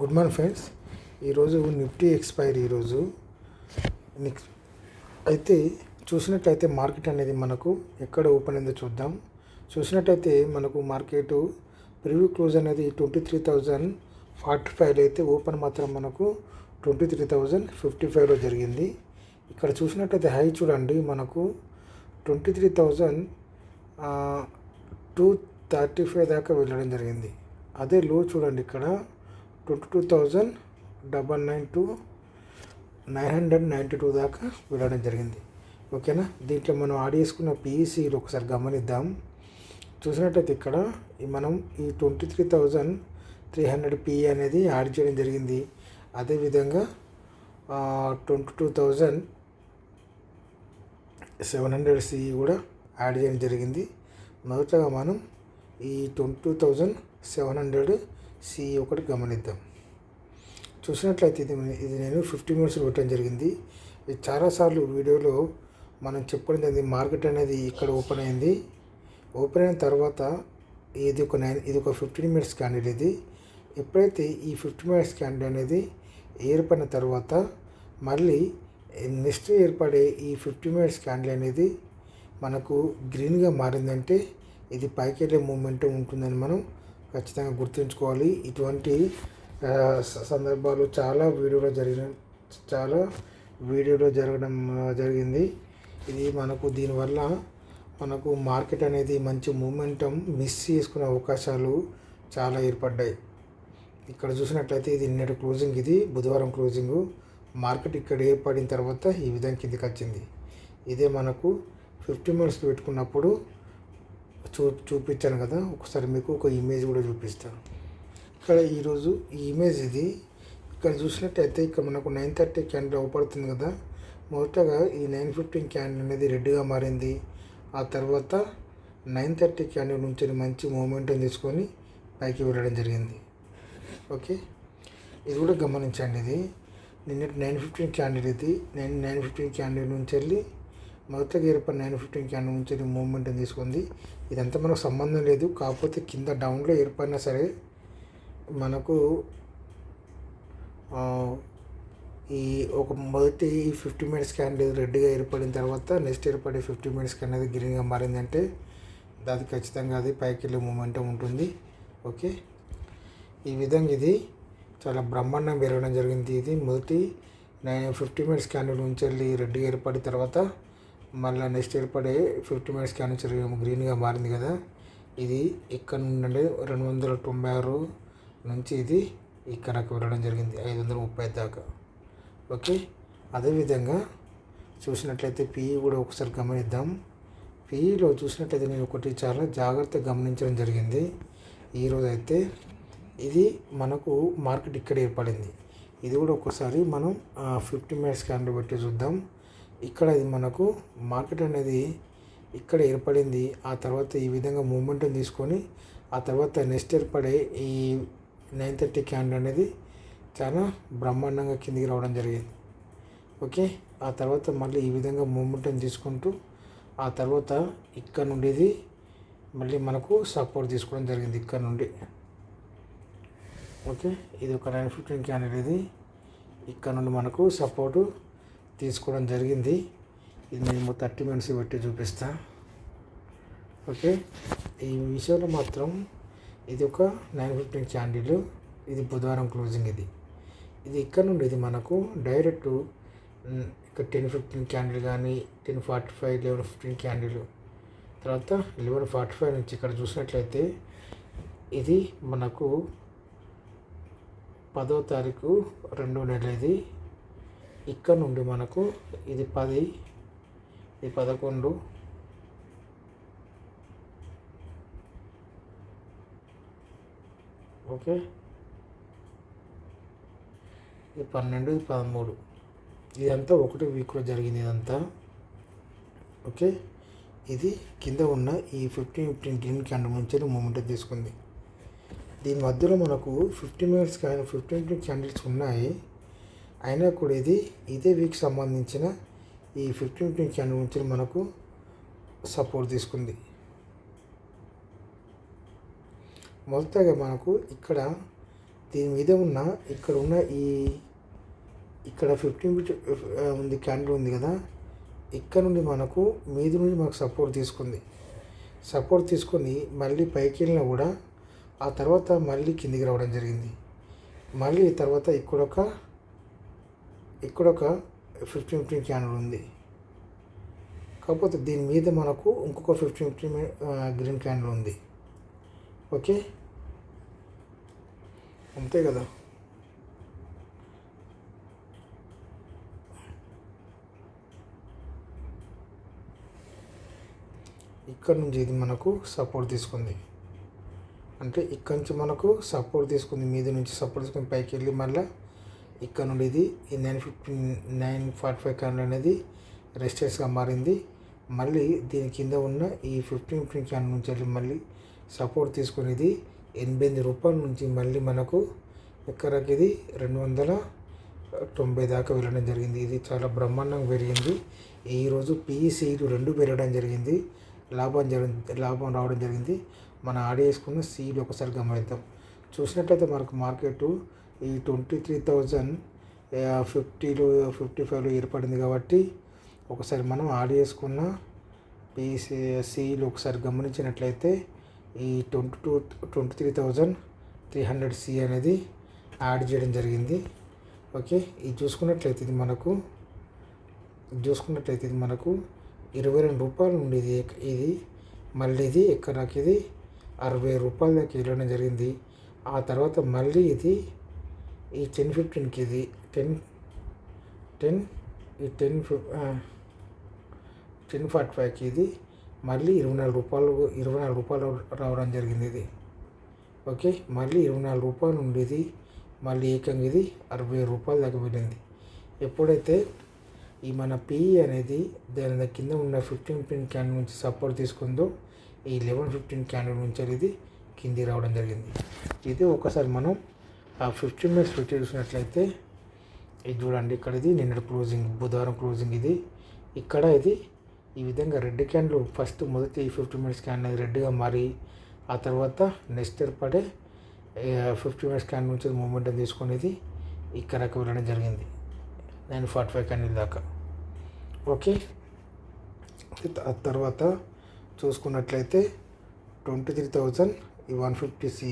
Good morning friends. ఈరోజు Nifty expiry ఈరోజు next అయితే చూసినట్లయితే మార్కెట్ అనేది మనకు ఎక్కడ ఓపెన్ అయిందో చూద్దాం. చూసినట్లయితే మనకు మార్కెట్ ప్రివ్యూ క్లోజ్ అనేది 23,045 అయితే ఓపెన్ మాత్రం మనకు 23,055లో జరిగింది. ఇక్కడ చూసినట్లయితే హై చూడండి, మనకు 23,235 దాకా వెళ్ళడం జరిగింది. అదే లో చూడండి, ఇక్కడ 22,992 దాకా వెళ్ళడం జరిగింది. ఓకేనా, దీంట్లో మనం యాడ్ చేసుకున్న పిఈసీలు ఒకసారి గమనిద్దాం. చూసినట్టయితే ఇక్కడ మనం ఈ 23,300 పిఈ అనేది యాడ్ చేయడం జరిగింది. అదేవిధంగా 22,700 సిఈ కూడా యాడ్ చేయడం జరిగింది. మొదటగా మనం ఈ 22,700 సిఈ ఒకటి గమనిద్దాం. చూసినట్లయితే ఇది నేను 50 మినిట్స్లో పెట్టడం జరిగింది. ఇది చాలాసార్లు వీడియోలో మనం చెప్పడం జరిగింది. మార్కెట్ అనేది ఇక్కడ ఓపెన్ అయింది. ఓపెన్ అయిన తర్వాత ఇది ఒక 15 మినిట్స్ క్యాండిల్. ఇది ఎప్పుడైతే ఈ 50 మినిట్స్ క్యాండిల్ అనేది ఏర్పడిన తర్వాత మళ్ళీ నెక్స్ట్ ఏర్పడే ఈ 50 మినిట్స్ క్యాండిల్ అనేది మనకు గ్రీన్గా మారిందంటే ఇది పైకి వెళ్ళే మూమెంటం ఉంటుందని మనం ఖచ్చితంగా గుర్తుంచుకోవాలి. ఇటువంటి సందర్భాలు చాలా వీడియోలో జరగడం జరిగింది. ఇది మనకు దీనివల్ల మనకు మార్కెట్ అనేది మంచి మూమెంటం మిస్ చేసుకునే అవకాశాలు చాలా ఏర్పడ్డాయి. ఇక్కడ చూసినట్లయితే ఇది నిన్నటి క్లోజింగ్, ఇది బుధవారం క్లోజింగు. మార్కెట్ ఇక్కడ ఏర్పడిన తర్వాత ఈ విధంగా కిందికి వచ్చింది. ఇదే మనకు 50 మినిట్స్ పెట్టుకున్నప్పుడు చూపించాను కదా. ఒకసారి మీకు ఒక ఇమేజ్ కూడా చూపిస్తాను. ఇక్కడ ఈరోజు ఈ ఇమేజ్ ఇది. ఇక్కడ చూసినట్టయితే ఇక్కడ మనకు 9:30 క్యాండిల్ అవపడుతుంది కదా. మొదటగా ఈ 9:15 క్యాండిల్ అనేది రెడ్గా మారింది. ఆ తర్వాత 9:30 క్యాండిల్ నుంచి మంచి మూమెంటం తీసుకొని పైకి వెళ్ళడం జరిగింది. ఓకే, ఇది కూడా గమనించండి. ఇది నిన్నటి 9:15 క్యాండిల్. ఇది 9:15 క్యాండిల్ నుంచి వెళ్ళి మొదటగా ఏర్పడిన 9:15 క్యాండిల్ నుంచి మూమెంటం తీసుకుంది. ఇదంతా మనకు సంబంధం లేదు. కాకపోతే కింద డౌన్లో ఏర్పడినా సరే మనకు ఈ ఒక మొదటి 50 మినిట్స్ క్యాండిల్ రెడ్గా ఏర్పడిన తర్వాత నెక్స్ట్ ఏర్పడే 50 మినిట్స్ అనేది గ్రీన్గా మారిందంటే అది ఖచ్చితంగా అది పైకి వెళ్ళే మూమెంటం ఉంటుంది. ఓకే, ఈ విధంగా ఇది చాలా బ్రహ్మాండం పెరగడం జరిగింది. ఇది మొదటి 50 మినిట్స్ క్యాండిల్ నుంచి వెళ్ళి రెడ్గా ఏర్పడిన తర్వాత మళ్ళీ నెక్స్ట్ ఏర్పడే 50 మినిట్స్ క్యాండిల్ గ్రీన్గా మారింది కదా. ఇది ఇక్కడ నుండి 296 నుంచి ఇది ఇక్కడకు వెళ్ళడం జరిగింది 530 దాకా. ఓకే, అదేవిధంగా చూసినట్లయితే పిఈ కూడా ఒకసారి గమనిద్దాం. పిఈలో చూసినట్లయితే నేను ఒకటి చాలా జాగ్రత్తగా గమనించడం జరిగింది. ఈరోజు అయితే ఇది మనకు మార్కెట్ ఇక్కడ ఏర్పడింది. ఇది కూడా ఒకసారి మనం 50 మినిట్స్ క్యాండిల్ పెట్టి చూద్దాం. ఇక్కడ ఇది మనకు మార్కెట్ అనేది ఇక్కడ ఏర్పడింది. ఆ తర్వాత ఈ విధంగా మూమెంటం తీసుకొని ఆ తర్వాత నెక్స్ట్ ఏర్పడే ఈ 9:30 క్యాండిల్ అనేది చాలా బ్రహ్మాండంగా కిందికి రావడం జరిగింది. ఓకే, ఆ తర్వాత మళ్ళీ ఈ విధంగా మూమెంటం తీసుకుంటూ ఆ తర్వాత ఇక్కడ నుండి ఇది మళ్ళీ మనకు సపోర్ట్ తీసుకోవడం జరిగింది ఇక్కడ నుండి. ఓకే, ఇది ఒక 9:15 క్యాండిల్. ఇది ఇక్కడ నుండి మనకు సపోర్టు తీసుకోవడం జరిగింది. ఇది నేను 30 మినిట్స్ పెట్టి చూపిస్తా. ఓకే, ఈ విషయంలో మాత్రం ఇది ఒక 9:15 క్యాండిల్. ఇది బుధవారం క్లోజింగ్. ఇది ఇక్కడ నుండి ఇది మనకు డైరెక్ట్ ఇక్కడ 10:15 క్యాండిల్ కానీ 10:45 11:15 క్యాండిల్ తర్వాత 11:45 నుంచి ఇక్కడ చూసినట్లయితే ఇది మనకు 10వ తారీఖు 2వ నెల. ఇది ఇక్కడ నుండి మనకు ఇది 10 ఇది 11 ఓకే, ఇది 12 ఇది 13 ఇదంతా ఒకటి వీక్లో జరిగింది ఇదంతా. ఓకే, ఇది కింద ఉన్న ఈ 15 గ్రీన్ క్యాండిల్ నుంచి మూమెంటం తీసుకుంది. దీని మధ్యలో మనకు 50 మినిట్స్ 15 క్యాండిల్స్ ఉన్నాయి. అయినా కూడా ఇదే వీక్ సంబంధించిన ఈ 15 క్యాండిల్ నుంచి మనకు సపోర్ట్ తీసుకుంది. మొదటగా మనకు ఇక్కడ దీని మీద ఉన్న ఇక్కడ ఉన్న ఇక్కడ 15 ఉంది క్యాండిల్ ఉంది కదా, ఇక్కడ నుండి మనకు మీద నుండి మనకు సపోర్ట్ తీసుకొని మళ్ళీ పైకి వెళ్ళినా కూడా ఆ తర్వాత మళ్ళీ కిందికి రావడం జరిగింది. మళ్ళీ తర్వాత ఇక్కడొక 15 క్యాండిల్ ఉంది. కాకపోతే దీని మీద మనకు ఇంకొక 15 గ్రీన్ క్యాండిల్ ఉంది. ఓకే, అంతే కదా. ఇక్కడ నుంచి ఇది మనకు సపోర్ట్ తీసుకుంది, అంటే ఇక్కడ నుంచి మనకు సపోర్ట్ తీసుకుంది, మీద నుంచి సపోర్ట్ తీసుకుని పైకి వెళ్ళి మళ్ళీ ఇక్కడ నుండి ఇది ఈ 945 క్యాండిల్ అనేది రెసిస్టెన్స్గా మారింది. మళ్ళీ దీని కింద ఉన్న ఈ 15 క్యాండిల్ నుంచి వెళ్ళి మళ్ళీ సపోర్ట్ తీసుకునేది 88 రూపాయల నుంచి మళ్ళీ మనకు ఎక్కడికి ఇది 290 దాకా వెళ్ళడం జరిగింది. ఇది చాలా బ్రహ్మాండంగా పెరిగింది. ఈరోజు PE/CE రెండు పెరగడం జరిగింది, లాభం రావడం జరిగింది. మన ఆడి వేసుకున్న సీలు ఒకసారి గమనిద్దాం. చూసినట్లయితే మనకు మార్కెట్ ఈ 23,050లో 55లో ఏర్పడింది. కాబట్టి ఒకసారి మనం ఆడి వేసుకున్న PE/CEలు ఒకసారి గమనించినట్లయితే ఈ 23,300 సి అనేది యాడ్ చేయడం జరిగింది. ఓకే, ఇది చూసుకున్నట్లయితే ఇది మనకు 22 రూపాయలు ఉండేది. ఇది మళ్ళీ ఇది ఎక్కడికి ఇది 60 రూపాయల దాకా వెళ్ళడం జరిగింది. ఆ తర్వాత మళ్ళీ ఇది ఈ 10-15కి ఇది 10:45కి ఇది మళ్ళీ 24 రూపాయలు రావడం జరిగింది. ఇది ఓకే, మళ్ళీ 24 రూపాయలు ఉండేది, మళ్ళీ ఏకంగా ఇది 60 రూపాయల దాకా వెళ్ళింది. ఎప్పుడైతే ఈ మన PE అనేది దాని కింద ఉన్న 15 క్యాండిల్ నుంచి సపోర్ట్ తీసుకుందో ఈ 11-15 క్యాండిల్ నుంచి ఇది కింది రావడం జరిగింది. ఇది ఒకసారి మనం ఆ 15 మినిట్స్ పెట్టి చూసినట్లయితే ఇది చూడండి. ఇక్కడ ఇది నిన్నటి క్లోజింగ్, బుధవారం క్లోజింగ్. ఇది ఇక్కడ ఇది ఈ విధంగా రెడ్ క్యాండిల్ ఫస్ట్ మొదటి 15 మినిట్స్ క్యాండిల్ రెడ్గా మారి ఆ తర్వాత నెక్స్ట్ ఏర్పడే 15 మినిట్స్ క్యాండిల్ నుంచి మూమెంటం తీసుకునేది ఇక్కడకు వెళ్ళడం జరిగింది 945 క్యాండిల్ దాకా. ఓకే, ఆ తర్వాత చూసుకున్నట్లయితే 23,150 సి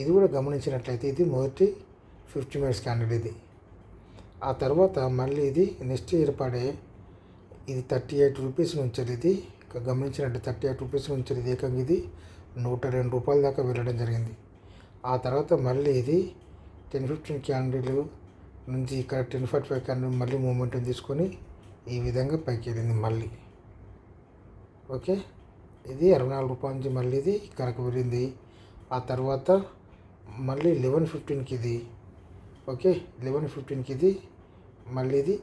ఇది కూడా గమనించినట్లయితే ఇది మొదటి 15 మినిట్స్ క్యాండిల్ ఇది. ఆ తర్వాత మళ్ళీ ఇది నెక్స్ట్ ఏర్పడే ఇది 38 రూపీస్ నుంచి ఇది గమనించినట్టు 38 రూపీస్ నుంచి ఇది ఏకంగా ఇది 102 రూపాయల దాకా వెళ్ళడం జరిగింది. ఆ తర్వాత మళ్ళీ ఇది 10-15 క్యాండిల్ నుంచి ఇక్కడ 10:45 క్యాండిల్ మళ్ళీ మూమెంటం తీసుకొని ఈ విధంగా పైకి వెళ్ళింది మళ్ళీ. ఓకే, ఇది 64 రూపాయల నుంచి మళ్ళీ ఇది ఇక్కడికి వెళ్ళింది. ఆ తర్వాత మళ్ళీ 11:15కి ఇది ఓకే 11:15కి ఇది మళ్ళీ ఇది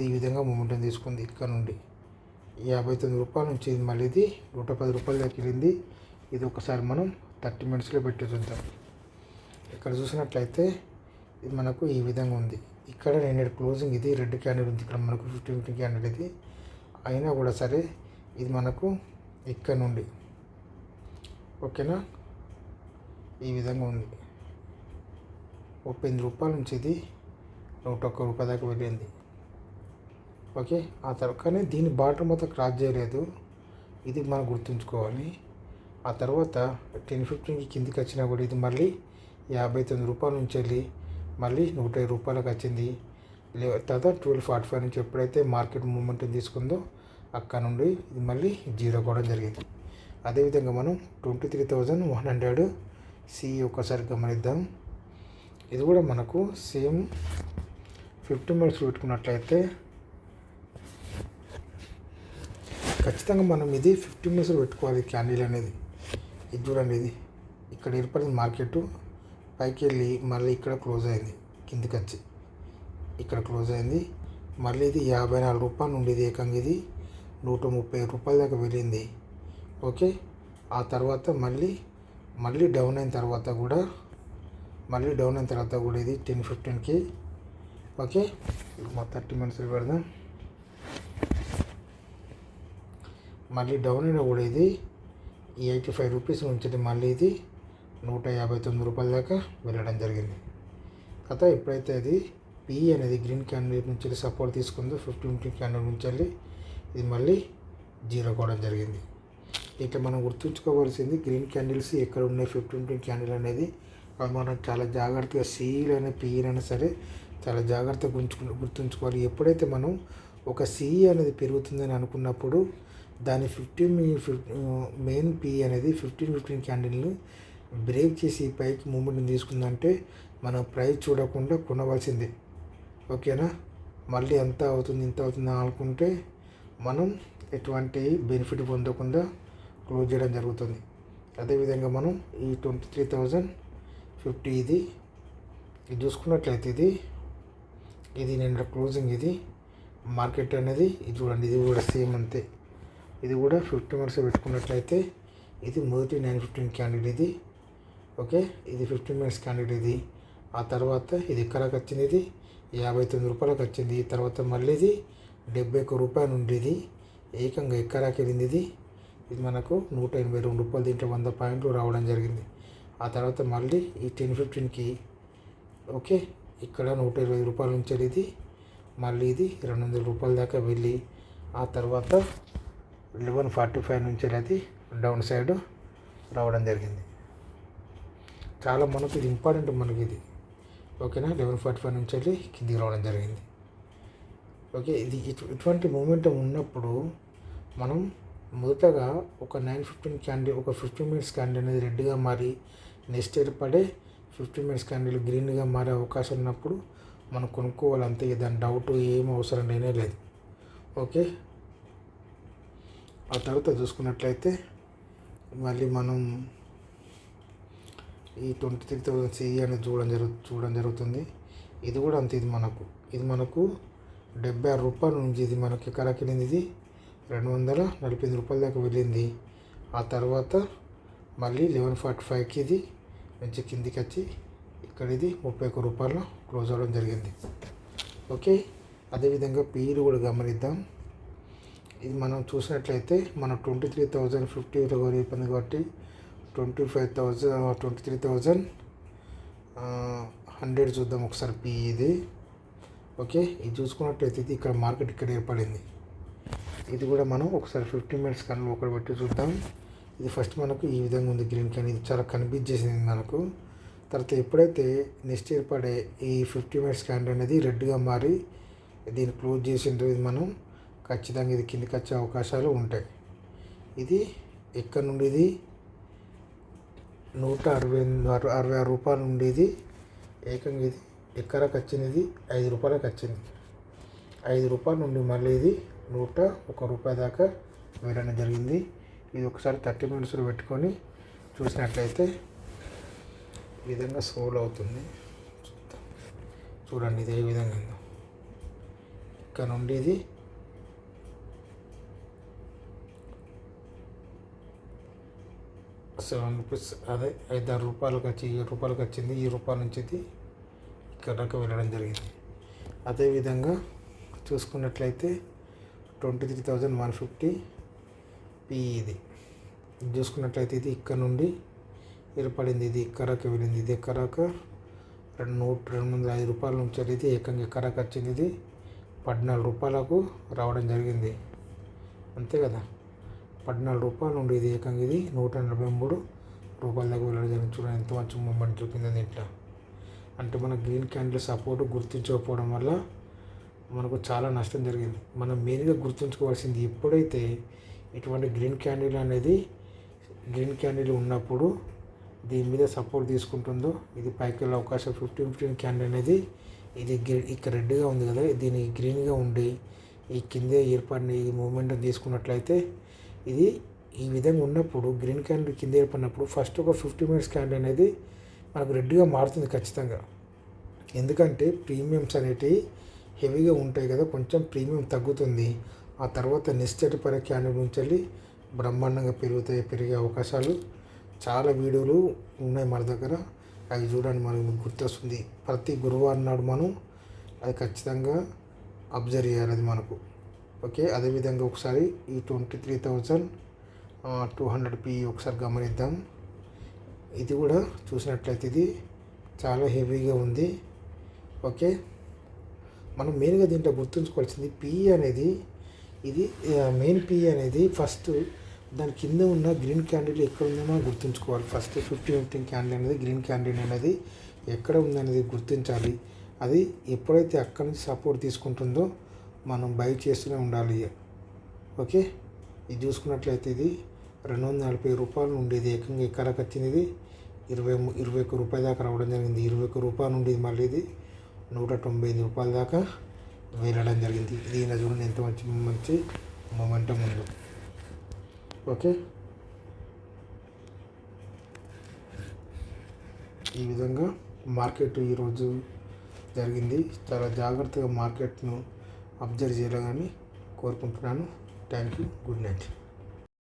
ఈ విధంగా మూమెంటం తీసుకుంది. ఇక్కడ నుండి 59 రూపాయల నుంచి మళ్ళీ ఇది 110 రూపాయల దాకా వెళ్ళింది. ఇది ఒకసారి మనం 30 మినిట్స్లో పెట్టి చూద్దాం. ఇక్కడ చూసినట్లయితే ఇది మనకు ఈ విధంగా ఉంది. ఇక్కడ నేను క్లోజింగ్ ఇది రెడ్ క్యాండిల్ ఉంది, ఇక్కడ మనకు 15 క్యాండిల్ ఇది అయినా కూడా సరే ఇది మనకు ఇక్కడ నుండి ఓకేనా ఈ విధంగా ఉంది. 38 రూపాయల నుంచి ఇది 101 రూపాయల దాకా వెళ్ళింది. ఓకే, ఆ తర్వాత కానీ దీని బాటం మొత్తం క్రాస్ చేయలేదు, ఇది మనం గుర్తుంచుకోవాలి. ఆ తర్వాత 10-15కి కిందికి వచ్చినా కూడా ఇది మళ్ళీ 59 రూపాయల నుంచి వెళ్ళి మళ్ళీ 105 రూపాయలకు వచ్చింది. తర్వాత 12:45 నుంచి ఎప్పుడైతే మార్కెట్ మూమెంటం తీసుకుందో అక్కడ నుండి ఇది మళ్ళీ జీరో కూడా జరిగింది. అదేవిధంగా మనం 23,100 సి ఒకసారి గమనిద్దాం. ఇది కూడా మనకు సేమ్ 15 మినిట్స్ పెట్టుకున్నట్లయితే ఖచ్చితంగా మనం ఇది 15 మినిట్స్ పెట్టుకోవాలి క్యాండిల్ అనేది. ఇది చూడండి, ఇది ఇక్కడ ఏర్పడింది మార్కెట్ పైకి వెళ్ళి మళ్ళీ ఇక్కడ క్లోజ్ అయింది, కిందికి వచ్చి ఇక్కడ క్లోజ్ అయింది. మళ్ళీ ఇది 54 రూపాయలు ఉండేది, ఏకంగా ఇది 130 రూపాయల దాకా వెళ్ళింది. ఓకే, ఆ తర్వాత మళ్ళీ డౌన్ అయిన తర్వాత కూడా ఇది 10-15కి ఓకే 30 మినిట్స్ పెడదాం. మళ్ళీ డౌన్ అయినా కూడా ఇది 85 రూపీస్ నుంచి మళ్ళీ ఇది రూ. 159 దాకా వెళ్ళడం జరిగింది. ఎప్పుడైతే అది పి అనేది గ్రీన్ క్యాండిల్ నుంచి వెళ్ళి సపోర్ట్ తీసుకుందో 15 క్యాండిల్ నుంచి వెళ్ళి ఇది మళ్ళీ జీరో కావడం జరిగింది. ఇట్లా మనం గుర్తుంచుకోవాల్సింది గ్రీన్ క్యాండిల్స్ ఎక్కడ ఉన్నాయి 15 క్యాండిల్ అనేది మనం చాలా జాగ్రత్తగా సిఈలైనా పిఈలైనా సరే చాలా జాగ్రత్తగా గుర్తుంచుకోవాలి. ఎప్పుడైతే మనం ఒక సిఈ అనేది పెరుగుతుందని అనుకున్నప్పుడు దాని 15 మెయిన్ పి అనేది 15 క్యాండిల్ని బ్రేక్ చేసి పైకి మూమెంట్ని తీసుకుందంటే మనం ప్రైస్ చూడకుండా కొనవలసిందే. ఓకేనా? మళ్ళీ ఎంత అవుతుంది ఇంత అవుతుంది అనుకుంటే మనం ఎటువంటి బెనిఫిట్ పొందకుండా క్లోజ్ చేయడం జరుగుతుంది. అదేవిధంగా మనం ఈ 23,050 ఇది చూసుకున్నట్లయితే ఇది నిన్న క్లోజింగ్, ఇది మార్కెట్ అనేది ఇది చూడండి, ఇది కూడా సేమ్ అంతే. ఇది కూడా 50 మినిట్స్ పెట్టుకున్నట్లయితే ఇది మొదటి 915 క్యాండిల్ ఇది. ఓకే, ఇది 15 మినిట్స్ క్యాండిల్ ఇది. ఆ తర్వాత ఇది ఎక్కడికి వచ్చింది, ఇది రూ. 59 వచ్చింది. తర్వాత మళ్ళీ ఇది రూ. 71 ఉండేది, ఏకంగా ఎక్కడికి వెళ్ళింది ఇది మనకు రూ. 182. దీంట్లో 100 పాయింట్లు రావడం జరిగింది. ఆ తర్వాత మళ్ళీ ఈ 10-15కి ఓకే ఇక్కడ రూ. 120 నుంచి ఇది మళ్ళీ ఇది రూ. 200 దాకా వెళ్ళి ఆ తర్వాత 1145 నుంచి అది డౌన్ సైడ్ రావడం జరిగింది. చాలా మనకు ఇది ఇంపార్టెంట్ మనకి ఇది. ఓకేనా? 1145 నుంచి వెళ్ళి కిందికి రావడం జరిగింది. ఓకే, ఇది ఇటువంటి మూమెంటం ఉన్నప్పుడు మనం మొదటగా ఒక 915 క్యాండిల్, ఒక 15 మినిట్స్ క్యాండిల్ అనేది రెడ్గా మారి నెక్స్ట్ ఏర్పడే 15 మినిట్స్ క్యాండిల్ గ్రీన్గా మారే అవకాశం ఉన్నప్పుడు మనం కొనుక్కోవాలి అంతే. దాని డౌట్ ఏం అవసరం లేనే లేదు. ఓకే, ఆ తర్వాత చూసుకున్నట్లయితే మళ్ళీ మనం ఈ 23,000 సిఈ అనేది చూడడం జరుగుతుంది. ఇది కూడా అంతే. ఇది మనకు రూ. 76 నుంచి ఇది మనకి ఎక్కడికి వెళ్ళింది, ఇది రూ. 248 దాకా వెళ్ళింది. ఆ తర్వాత మళ్ళీ 1145కి ఇది మంచి కిందికి వచ్చి ఇక్కడ ఇది రూ. 31 క్లోజ్ అవ్వడం జరిగింది. ఓకే, అదేవిధంగా పీఈలు కూడా గమనిద్దాం. ఇది మనం చూసినట్లయితే మనం 23,050 అయిపోయింది కాబట్టి 23,100 చూద్దాం ఒకసారి పీఈ ఇది. ఓకే, ఇది చూసుకున్నట్లయితే ఇది ఇక్కడ మార్కెట్ ఇక్కడ ఏర్పడింది. ఇది కూడా మనం ఒకసారి 15 మినిట్స్ కన్నా ఒకటి పెట్టి చూద్దాం. ఇది ఫస్ట్ మనకు ఈ విధంగా ఉంది గ్రీన్ క్యాండిల్, ఇది చాలా కనిపించేసింది మనకు. తర్వాత ఎప్పుడైతే నెక్స్ట్ ఏర్పడే ఈ 50 మినిట్స్ క్యాండిల్ అనేది రెడ్గా మారి దీన్ని క్లోజ్ చేసిందో ఇది మనం ఖచ్చితంగా ఇది కిందికి వచ్చే అవకాశాలు ఉంటాయి. ఇది ఎక్కడ నుండి ఇది రూ. 166 ఉండేది, ఏకంగా ఇది ఎక్కడికి వచ్చింది, ఇది రూ. 5 వచ్చింది. రూ. 5 నుండి మళ్ళీ ఇది రూ. 101 దాకా వెళ్ళడం జరిగింది. ఇది ఒకసారి 30 మినిట్స్లో పెట్టుకొని చూసినట్లయితే ఈ విధంగా సోల్ అవుతుంది. చూడండి ఇది ఏ విధంగా ఉందో. ఇక్కడ నుండి ఇది ₹7 అదే ₹5-6 వచ్చి ₹7 వచ్చింది. రూపాయల నుంచి ఇది ఇక్కడ దాకా వెళ్ళడం జరిగింది. అదేవిధంగా చూసుకున్నట్లయితే 23,150 పి ఇది చూసుకున్నట్లయితే ఇది ఇక్కడ నుండి ఏర్పడింది, ఇది ఎక్కడికి వెళ్ళింది, ఇది ఎక్కడాక ₹205 నుంచి ఇది ఏకంగా ఎక్కడికి వచ్చింది, ఇది ₹14 రావడం జరిగింది. అంతే కదా, ₹14 నుండి ఇది ఏకంగా ఇది ₹143 దాకా వెళ్ళడం జరిగింది. చూడండి ఎంత మంచి మూమెంట్ చూపింది ఇట్లా. అంటే మన గ్రీన్ క్యాండిల్ సపోర్ట్ గుర్తించకపోవడం వల్ల మనకు చాలా నష్టం జరిగింది. మనం మెయిన్గా గుర్తుంచుకోవాల్సింది ఎప్పుడైతే ఇటువంటి గ్రీన్ క్యాండిల్ ఉన్నప్పుడు దీని మీద సపోర్ట్ తీసుకుంటుందో ఇది పైకి వెళ్ళే అవకాశం 15 క్యాండిల్ అనేది ఇది ఇక్కడ రెడ్గా ఉంది కదా, దీని గ్రీన్గా ఉండి ఈ కిందే ఏర్పడిన ఈ మూమెంట్ తీసుకున్నట్లయితే ఇది ఈ విధంగా ఉన్నప్పుడు గ్రీన్ క్యాండిల్ కింద ఏర్పడినప్పుడు ఫస్ట్ ఒక 50 మినిట్స్ క్యాండిల్ అనేది మనకు రెడ్గా మారుతుంది ఖచ్చితంగా. ఎందుకంటే ప్రీమియమ్స్ అనేటివి హెవీగా ఉంటాయి కదా, కొంచెం ప్రీమియం తగ్గుతుంది. ఆ తర్వాత నెక్స్ట్ ఏర్పడే క్యాండిల్ నుంచి వెళ్ళి బ్రహ్మాండంగా పెరిగే అవకాశాలు చాలా వీడియోలు ఉన్నాయి మన దగ్గర. అవి చూడండి, మనకు గుర్తొస్తుంది. ప్రతి గురువారం నాడు మనం అది ఖచ్చితంగా అబ్జర్వ్ చేయాలి అది మనకు. ఓకే, అదేవిధంగా ఒకసారి ఈ 23,200 పి ఒకసారి గమనిద్దాం. ఇది కూడా చూసినట్లయితే ఇది చాలా హెవీగా ఉంది. ఓకే, మనం మెయిన్గా దీంట్లో గుర్తుంచుకోవాల్సింది పిఈ అనేది, ఇది మెయిన్ పిఈ అనేది ఫస్ట్ దాని కింద ఉన్న గ్రీన్ క్యాండిల్ ఎక్కడ ఉందో మనం గుర్తుంచుకోవాలి. ఫస్ట్ 50-15 క్యాండిల్ అనేది గ్రీన్ క్యాండిల్ అనేది ఎక్కడ ఉందనేది గుర్తించాలి. అది ఎప్పుడైతే అక్కడి నుంచి సపోర్ట్ తీసుకుంటుందో మనం బై చేస్తూనే ఉండాలి. ఓకే, ఇది చూసుకున్నట్లయితే ఇది 240 రూపాయలు ఉండేది, ఏకంగా ఎక్కడికి వచ్చింది ఇది 21 రూపాయల దాకా రావడం జరిగింది. 21 రూపాయలు ఉండేది మళ్ళీ ఇది 195 రూపాయల దాకా వెళ్ళడం జరిగింది. దీనిలో చూడండి ఎంత మంచి మొమెంటం ఉందో. ఓకే, ఈ విధంగా మార్కెట్ ఈరోజు జరిగింది. చాలా జాగ్రత్తగా మార్కెట్ను అబ్జర్వ్ చేయాలని కోరుకుంటున్నాను. Thank you. Good night.